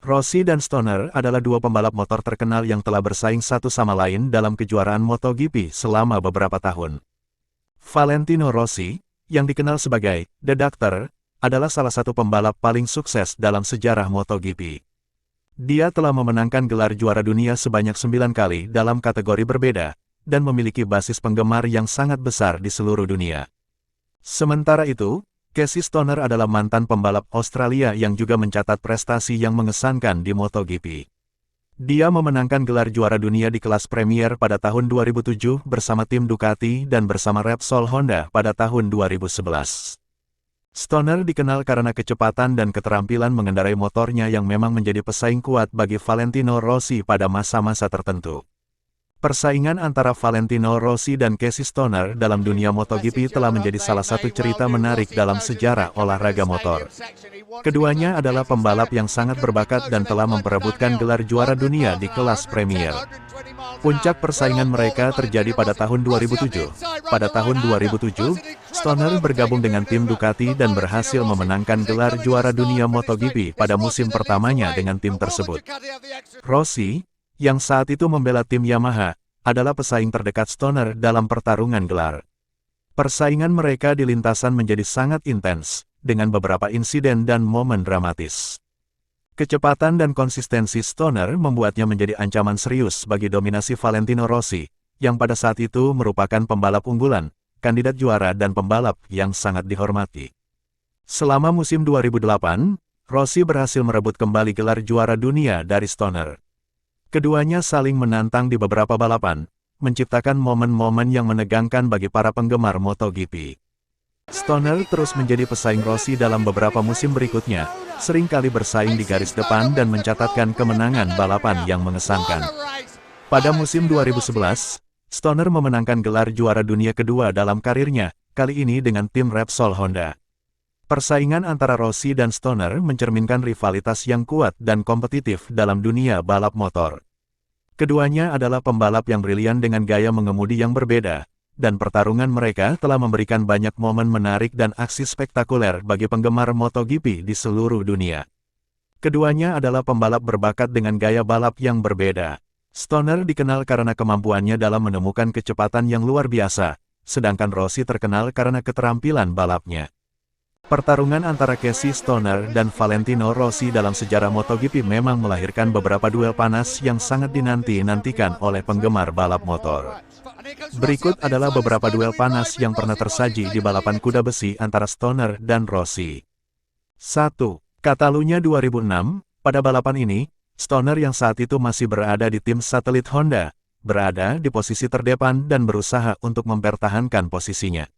Rossi dan Stoner adalah dua pembalap motor terkenal yang telah bersaing satu sama lain dalam kejuaraan MotoGP selama beberapa tahun. Valentino Rossi, yang dikenal sebagai The Doctor, adalah salah satu pembalap paling sukses dalam sejarah MotoGP. Dia telah memenangkan gelar juara dunia sebanyak 9 kali dalam kategori berbeda, dan memiliki basis penggemar yang sangat besar di seluruh dunia. Sementara itu, Casey Stoner adalah mantan pembalap Australia yang juga mencatat prestasi yang mengesankan di MotoGP. Dia memenangkan gelar juara dunia di kelas Premier pada tahun 2007 bersama tim Ducati dan bersama Repsol Honda pada tahun 2011. Stoner dikenal karena kecepatan dan keterampilan mengendarai motornya yang memang menjadi pesaing kuat bagi Valentino Rossi pada masa-masa tertentu. Persaingan antara Valentino Rossi dan Casey Stoner dalam dunia MotoGP telah menjadi salah satu cerita menarik dalam sejarah olahraga motor. Keduanya adalah pembalap yang sangat berbakat dan telah memperebutkan gelar juara dunia di kelas Premier. Puncak persaingan mereka terjadi pada tahun 2007. Pada tahun 2007, Stoner bergabung dengan tim Ducati dan berhasil memenangkan gelar juara dunia MotoGP pada musim pertamanya dengan tim tersebut. Rossi, yang saat itu membela tim Yamaha, adalah pesaing terdekat Stoner dalam pertarungan gelar. Persaingan mereka di lintasan menjadi sangat intens, dengan beberapa insiden dan momen dramatis. Kecepatan dan konsistensi Stoner membuatnya menjadi ancaman serius bagi dominasi Valentino Rossi, yang pada saat itu merupakan pembalap unggulan, kandidat juara dan pembalap yang sangat dihormati. Selama musim 2008, Rossi berhasil merebut kembali gelar juara dunia dari Stoner. Keduanya saling menantang di beberapa balapan, menciptakan momen-momen yang menegangkan bagi para penggemar MotoGP. Stoner terus menjadi pesaing Rossi dalam beberapa musim berikutnya, seringkali bersaing di garis depan dan mencatatkan kemenangan balapan yang mengesankan. Pada musim 2011, Stoner memenangkan gelar juara dunia kedua dalam karirnya, kali ini dengan tim Repsol Honda. Persaingan antara Rossi dan Stoner mencerminkan rivalitas yang kuat dan kompetitif dalam dunia balap motor. Keduanya adalah pembalap yang brilian dengan gaya mengemudi yang berbeda, dan pertarungan mereka telah memberikan banyak momen menarik dan aksi spektakuler bagi penggemar MotoGP di seluruh dunia. Keduanya adalah pembalap berbakat dengan gaya balap yang berbeda. Stoner dikenal karena kemampuannya dalam menemukan kecepatan yang luar biasa, sedangkan Rossi terkenal karena keterampilan balapnya. Pertarungan antara Casey Stoner dan Valentino Rossi dalam sejarah MotoGP memang melahirkan beberapa duel panas yang sangat dinanti-nantikan oleh penggemar balap motor. Berikut adalah beberapa duel panas yang pernah tersaji di balapan kuda besi antara Stoner dan Rossi. 1. Catalunya 2006, pada balapan ini, Stoner yang saat itu masih berada di tim satelit Honda, berada di posisi terdepan dan berusaha untuk mempertahankan posisinya.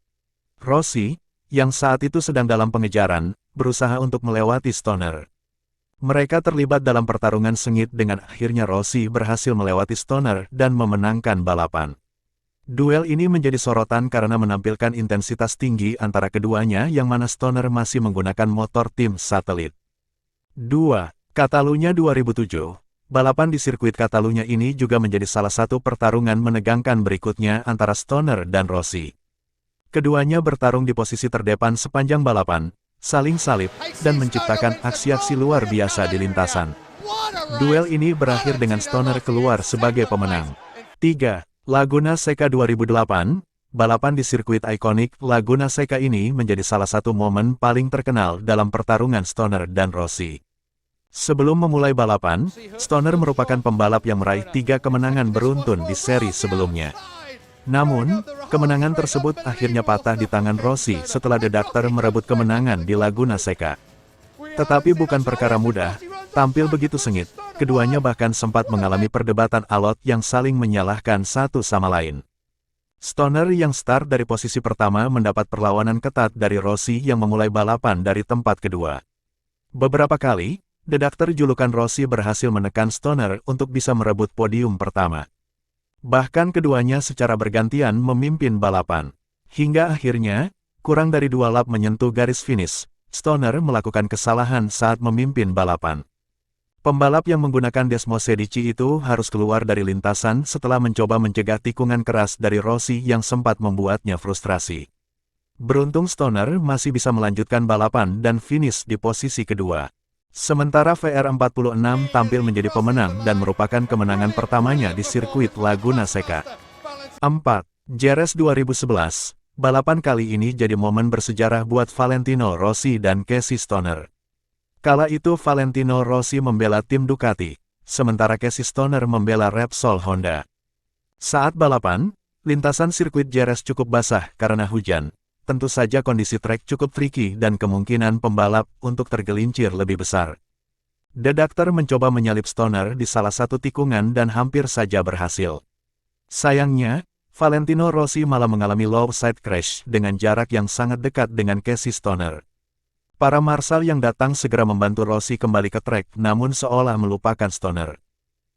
Rossi, yang saat itu sedang dalam pengejaran, berusaha untuk melewati Stoner. Mereka terlibat dalam pertarungan sengit dengan akhirnya Rossi berhasil melewati Stoner dan memenangkan balapan. Duel ini menjadi sorotan karena menampilkan intensitas tinggi antara keduanya yang mana Stoner masih menggunakan motor tim satelit. 2. Catalunya 2007. Balapan di sirkuit Catalunya ini juga menjadi salah satu pertarungan menegangkan berikutnya antara Stoner dan Rossi. Keduanya bertarung di posisi terdepan sepanjang balapan, saling salib, dan menciptakan aksi-aksi luar biasa di lintasan. Duel ini berakhir dengan Stoner keluar sebagai pemenang. 3. Laguna Seca 2008, balapan di sirkuit ikonik Laguna Seca ini menjadi salah satu momen paling terkenal dalam pertarungan Stoner dan Rossi. Sebelum memulai balapan, Stoner merupakan pembalap yang meraih 3 kemenangan beruntun di seri sebelumnya. Namun, kemenangan tersebut akhirnya patah di tangan Rossi setelah The Doctor merebut kemenangan di Laguna Seca. Tetapi bukan perkara mudah, tampil begitu sengit, keduanya bahkan sempat mengalami perdebatan alot yang saling menyalahkan satu sama lain. Stoner yang start dari posisi pertama mendapat perlawanan ketat dari Rossi yang memulai balapan dari tempat kedua. Beberapa kali, The Doctor julukan Rossi berhasil menekan Stoner untuk bisa merebut podium pertama. Bahkan keduanya secara bergantian memimpin balapan. Hingga akhirnya, kurang dari 2 lap menyentuh garis finish, Stoner melakukan kesalahan saat memimpin balapan. Pembalap yang menggunakan Desmosedici itu harus keluar dari lintasan setelah mencoba mencegah tikungan keras dari Rossi yang sempat membuatnya frustrasi. Beruntung Stoner masih bisa melanjutkan balapan dan finish di posisi kedua. Sementara VR46 tampil menjadi pemenang dan merupakan kemenangan pertamanya di sirkuit Laguna Seca. 4. Jerez 2011. Balapan kali ini jadi momen bersejarah buat Valentino Rossi dan Casey Stoner. Kala itu Valentino Rossi membela tim Ducati, sementara Casey Stoner membela Repsol Honda. Saat balapan, lintasan sirkuit Jerez cukup basah karena hujan. Tentu saja kondisi trek cukup tricky dan kemungkinan pembalap untuk tergelincir lebih besar. The Doctor mencoba menyalip Stoner di salah satu tikungan dan hampir saja berhasil. Sayangnya, Valentino Rossi malah mengalami low side crash dengan jarak yang sangat dekat dengan Casey Stoner. Para marshal yang datang segera membantu Rossi kembali ke trek namun seolah melupakan Stoner.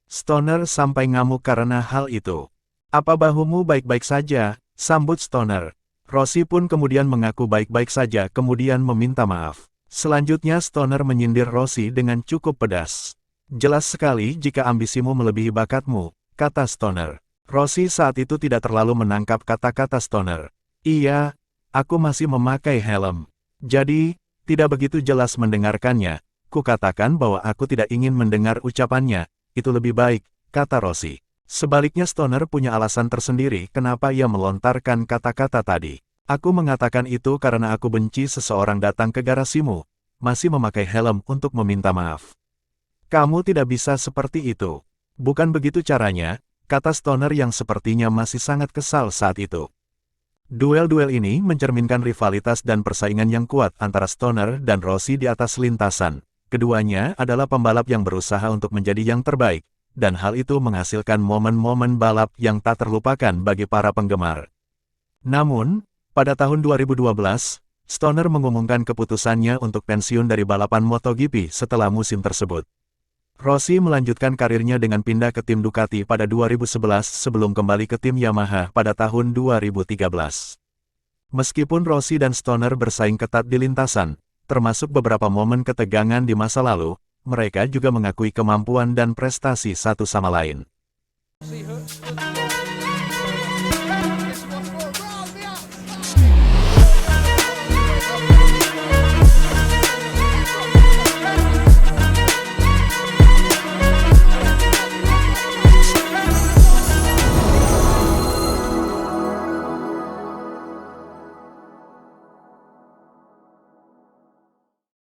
Stoner sampai ngamuk karena hal itu. "Apa bahumu baik-baik saja?" sambut Stoner. Rossi pun kemudian mengaku baik-baik saja kemudian meminta maaf. Selanjutnya Stoner menyindir Rossi dengan cukup pedas. "Jelas sekali jika ambisimu melebihi bakatmu," kata Stoner. Rossi saat itu tidak terlalu menangkap kata-kata Stoner. "Iya, aku masih memakai helm. Jadi, tidak begitu jelas mendengarkannya. Kukatakan bahwa aku tidak ingin mendengar ucapannya, itu lebih baik," kata Rossi. Sebaliknya Stoner punya alasan tersendiri kenapa ia melontarkan kata-kata tadi. "Aku mengatakan itu karena aku benci seseorang datang ke garasimu, masih memakai helm untuk meminta maaf. Kamu tidak bisa seperti itu. Bukan begitu caranya," kata Stoner yang sepertinya masih sangat kesal saat itu. Duel-duel ini mencerminkan rivalitas dan persaingan yang kuat antara Stoner dan Rossi di atas lintasan. Keduanya adalah pembalap yang berusaha untuk menjadi yang terbaik, dan hal itu menghasilkan momen-momen balap yang tak terlupakan bagi para penggemar. Namun, pada tahun 2012, Stoner mengumumkan keputusannya untuk pensiun dari balapan MotoGP setelah musim tersebut. Rossi melanjutkan karirnya dengan pindah ke tim Ducati pada 2011 sebelum kembali ke tim Yamaha pada tahun 2013. Meskipun Rossi dan Stoner bersaing ketat di lintasan, termasuk beberapa momen ketegangan di masa lalu, mereka juga mengakui kemampuan dan prestasi satu sama lain.